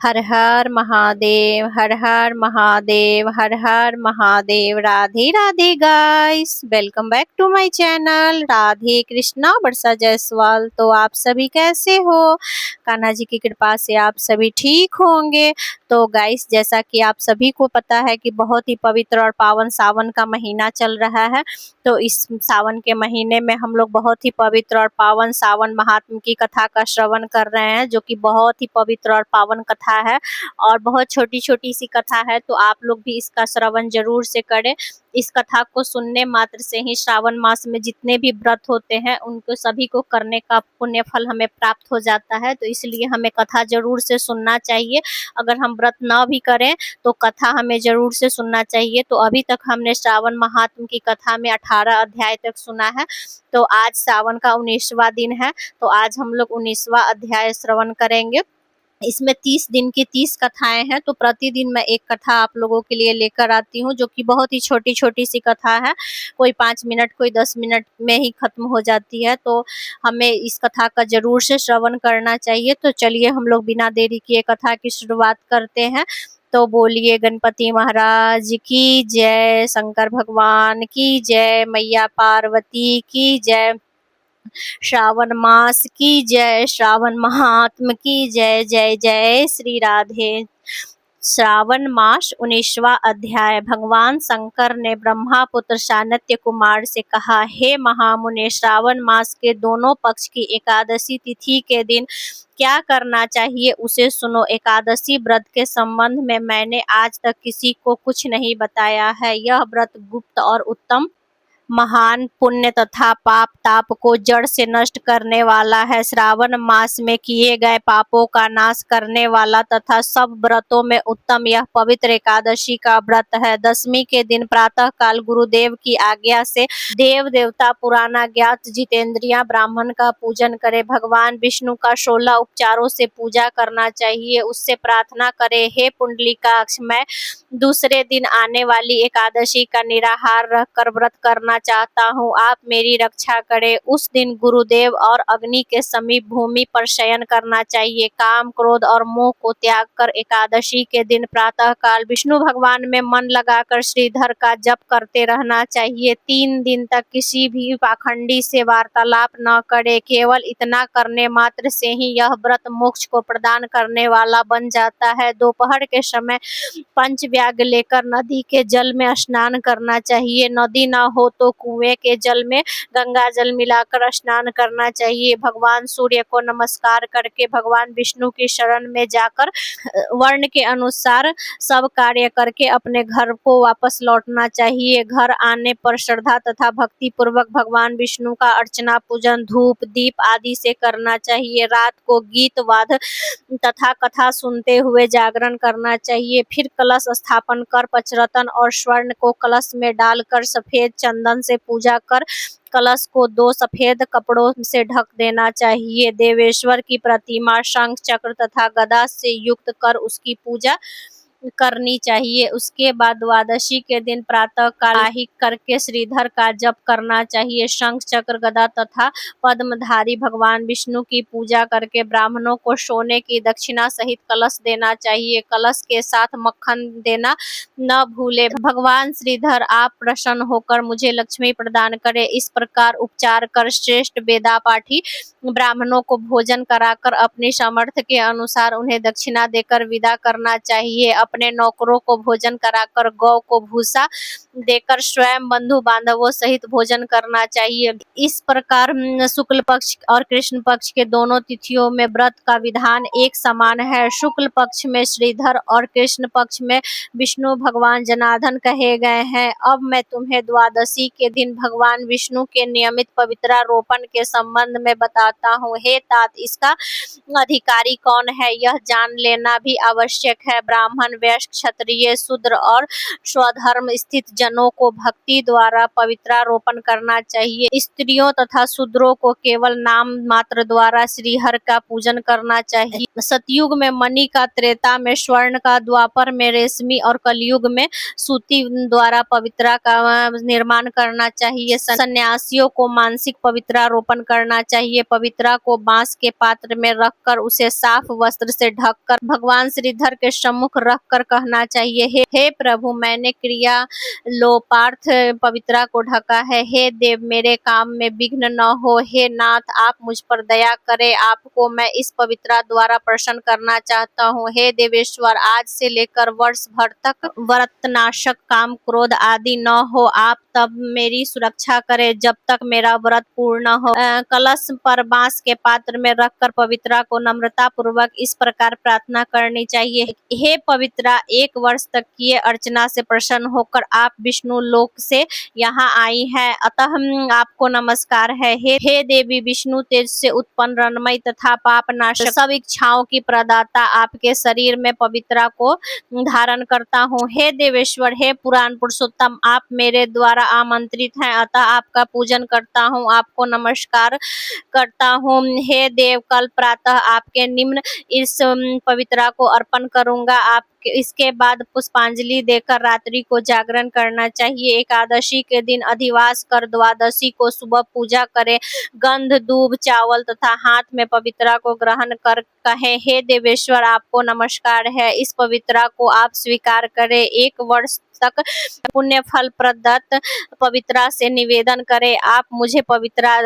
हर हर महादेव, हर हर महादेव, हर हर Mahadev. Radhe Radhe guys, welcome back to my channel Radhe Krishna Varsha Jaiswal. तो आप सभी कैसे हो? कान्हा जी की कृपा से आप सभी ठीक होंगे। तो गाइस, जैसा कि आप सभी को पता है कि बहुत ही पवित्र और पावन सावन का महीना चल रहा है। तो इस सावन के महीने में हम लोग बहुत ही पवित्र और पावन सावन महात्म की कथा का श्रवण कर रहे हैं, जो कि बहुत ही पवित्र और पावन कथा है और बहुत छोटी छोटी सी कथा है। तो आप लोग भी इसका श्रवण जरूर से करें। इस कथा को सुनने मात्र से ही श्रावण मास में जितने भी व्रत होते हैं उनको सभी को करने का पुण्य फल हमें प्राप्त हो जाता है। तो इसलिए हमें कथा जरूर से सुनना चाहिए। अगर हम व्रत ना भी करें तो कथा हमें जरूर से सुनना चाहिए। तो अभी तक हमने श्रावण महात्म की कथा में 18 अध्याय तक सुना है। तो आज सावन का 19वां दिन है। तो आज हम लोग 19वां अध्याय श्रवण करेंगे। इसमें 30 दिन की 30 कथाएं हैं। तो प्रतिदिन मैं एक कथा आप लोगों के लिए लेकर आती हूँ, जो कि बहुत ही छोटी छोटी सी कथा है। कोई 5 मिनट, कोई 10 मिनट में ही खत्म हो जाती है। तो हमें इस कथा का जरूर से श्रवण करना चाहिए। तो चलिए हम लोग बिना देरी किए कथा की शुरुआत करते हैं। तो बोलिए गणपति महाराज की जय, शंकर भगवान की जय, मैया पार्वती की जय, श्रावण मास की जय, श्रावण महात्म की जय। जय जय श्री राधे। श्रावण मास 19वां अध्याय। भगवान शंकर ने ब्रह्मा पुत्र शानत्य कुमार से कहा, हे महामुने, श्रावण मास के दोनों पक्ष की एकादशी तिथि के दिन क्या करना चाहिए उसे सुनो। एकादशी व्रत के संबंध में मैंने आज तक किसी को कुछ नहीं बताया है। यह व्रत गुप्त और उत्तम, महान पुण्य तथा पाप ताप को जड़ से नष्ट करने वाला है। श्रावण मास में किए गए पापों का नाश करने वाला तथा सब व्रतों में उत्तम यह पवित्र एकादशी का व्रत है। दशमी के दिन प्रातः काल गुरुदेव की आज्ञा से देव देवता पुराना ज्ञात जितेंद्रिया ब्राह्मण का पूजन करे। भगवान विष्णु का 16 उपचारों से पूजा करना चाहिए। उससे प्रार्थना करे, हे पुंडलीकाक्ष, मैं दूसरे दिन आने वाली एकादशी का निराहार रहकर व्रत करना चाहता हूँ। आप मेरी रक्षा करें। उस दिन गुरुदेव और अग्नि के समीप भूमि पर शयन करना चाहिए। काम, क्रोध और मोह को त्याग कर एकादशी के दिन प्रातः काल विष्णु भगवान में मन लगाकर श्रीधर का जप करते रहना चाहिए। 3 दिन तक किसी भी पाखंडी से वार्तालाप न करे। केवल इतना करने मात्र से ही यह व्रत मोक्ष को प्रदान करने वाला बन जाता है। दोपहर के समय पंचव्याग लेकर नदी के जल में स्नान करना चाहिए। नदी न हो तो कुएं के जल में गंगा जल मिलाकर स्नान करना चाहिए। भगवान सूर्य को नमस्कार करके भगवान विष्णु की शरण में जाकर वर्ण के अनुसार सब कार्य करके अपने घर को वापस लौटना चाहिए। घर आने पर श्रद्धा तथा भक्ति पूर्वक भगवान विष्णु का अर्चना, पूजन, धूप दीप आदि से करना चाहिए। रात को गीत वाद तथा कथा सुनते हुए जागरण करना चाहिए। फिर कलश स्थापन कर पचरत्न और स्वर्ण को कलश में डालकर सफेद चंदन से पूजा कर कलश को 2 सफेद कपड़ों से ढक देना चाहिए। देवेश्वर की प्रतिमा शंख चक्र तथा गदा से युक्त कर उसकी पूजा करनी चाहिए। उसके बाद द्वादशी के दिन प्रातः काल आहिक करके श्रीधर का जप करना चाहिए। शंख चक्र गदा तथा पद्मधारी भगवान विष्णु की पूजा करके ब्राह्मणों को सोने की दक्षिणा सहित कलश देना चाहिए। कलश के साथ मक्खन देना न भूले। भगवान श्रीधर, आप प्रसन्न होकर मुझे लक्ष्मी प्रदान करें। इस प्रकार उपचार कर श्रेष्ठ वेदा पाठी ब्राह्मणों को भोजन कराकर अपनी सामर्थ्य के अनुसार उन्हें दक्षिणा देकर विदा करना चाहिए। अपने नौकरों को भोजन कराकर गौ को भूसा देकर स्वयं बंधु बांधवों सहित भोजन करना चाहिए। इस प्रकार शुक्ल पक्ष और कृष्ण पक्ष के दोनों तिथियों में व्रत का विधान एक समान है। शुक्ल पक्ष में श्रीधर और कृष्ण पक्ष में विष्णु भगवान जनार्दन कहे गए हैं। अब मैं तुम्हें द्वादशी के दिन भगवान विष्णु के नियमित पवित्रारोपण के संबंध में बताता हूँ। हे तात, इसका अधिकारी कौन है यह जान लेना भी आवश्यक है। ब्राह्मण वैश्य, क्षत्रिय, शूद्र और स्वधर्म स्थित जनों को भक्ति द्वारा पवित्रारोपण करना चाहिए। स्त्रियों तथा शूद्रों को केवल नाम मात्र द्वारा श्रीहरि का पूजन करना चाहिए। सतयुग में मणि का, त्रेता में स्वर्ण का, द्वापर में रेशमी और कलयुग में सूती द्वारा पवित्रा का निर्माण करना चाहिए। सन्यासियों को मानसिक पवित्रारोपण करना चाहिए। पवित्रा को बांस के पात्र में रखकर उसे साफ वस्त्र से ढककर भगवान श्रीधर के सम्मुख रखकर कहना चाहिए, हे प्रभु, मैंने क्रिया लोपार्थ पवित्रा को ढका है। हे देव, मेरे काम में विघ्न न हो। हे नाथ, आप मुझ पर दया करें। आपको मैं इस पवित्रा द्वारा प्रसन्न करना चाहता हूँ। हे देवेश्वर, आज से लेकर वर्ष भर तक व्रतनाशक काम, क्रोध आदि न हो। आप तब मेरी सुरक्षा करें जब तक मेरा व्रत पूर्ण हो। कलश पर बांस के पात्र में रखकर पवित्रा को नम्रता पूर्वक इस प्रकार प्रार्थना करनी चाहिए, हे पवित्रा, 1 वर्ष तक किए अर्चना से प्रसन्न होकर आप विष्णु लोक से यहाँ आई है, अतः आपको नमस्कार है। हे देवी, विष्णु तेज से उत्पन्न रणमय तथा पापनाशक, सब इच्छाओं की प्रदाता, आपके शरीर में पवित्रा को धारण करता हूँ। हे देवेश्वर, हे पुराण पुरुषोत्तम, आप मेरे द्वारा आमंत्रित हैं, अतः आपका पूजन करता हूँ, आपको नमस्कार करता हूँ। हे देव, कल प्रातः आपके निम्न इस पवित्रा को अर्पण करूंगा। आप इसके बाद पुष्पांजलि देकर रात्रि को जागरण करना चाहिए। एकादशी के दिन अधिवास कर द्वादशी को सुबह पूजा करें। गंध, दूब, चावल तथा हाथ में पवित्रा को ग्रहण कर कहें, हे देवेश्वर, आपको नमस्कार है। इस पवित्रा को आप स्वीकार करें। 1 वर्ष तक पुण्य फल प्रदत्त पवित्रा से निवेदन करें। आप मुझे पवित्रा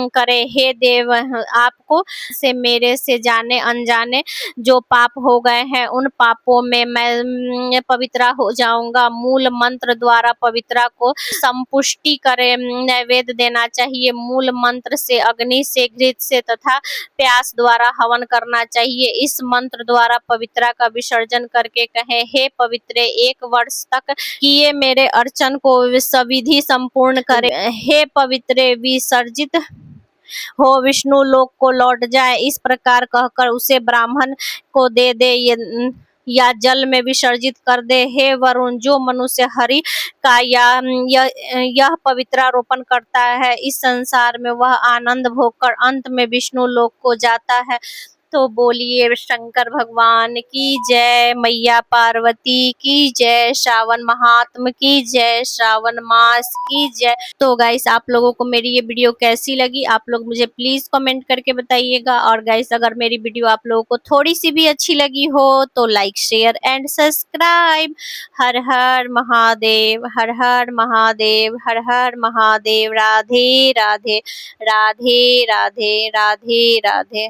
करें। हे देव, आपको से मेरे से जाने अनजाने जो पाप हो गए हैं, उन पापों में मैं पवित्रा हो जाऊंगा। मूल मंत्र द्वारा पवित्रा को संपुष्टि करे नैवेद्य देना चाहिए। मूल मंत्र से, अग्नि से, घृत से तथा प्यास द्वारा हवन करना चाहिए। इस मंत्र द्वारा पवित्रा का विसर्जन करके कहें, हे पवित्रे, 1 वर्ष तक किए मेरे अर्चन को सविधि संपूर्ण करे। हे पवित्रे, विसर्जित हो विष्णु लोक को लौट जाए। इस प्रकार कहकर उसे ब्राह्मण को दे दे या जल में विसर्जित कर दे। हे वरुण, जो मनुष्य हरि का यह पवित्रारोपण करता है, इस संसार में वह आनंद भोगकर अंत में विष्णु लोक को जाता है। तो बोलिए शंकर भगवान की जय, मैया पार्वती की जय, श्रावण महात्म की जय, श्रावण मास की जय। तो गाइस, आप लोगों को मेरी ये वीडियो कैसी लगी, आप लोग मुझे प्लीज कमेंट करके बताइएगा। और गाइस, अगर मेरी वीडियो आप लोगों को थोड़ी सी भी अच्छी लगी हो तो लाइक, शेयर एंड सब्सक्राइब। हर हर महादेव, हर हर महादेव, हर हर महादेव। राधे राधे, राधे राधे, राधे राधे।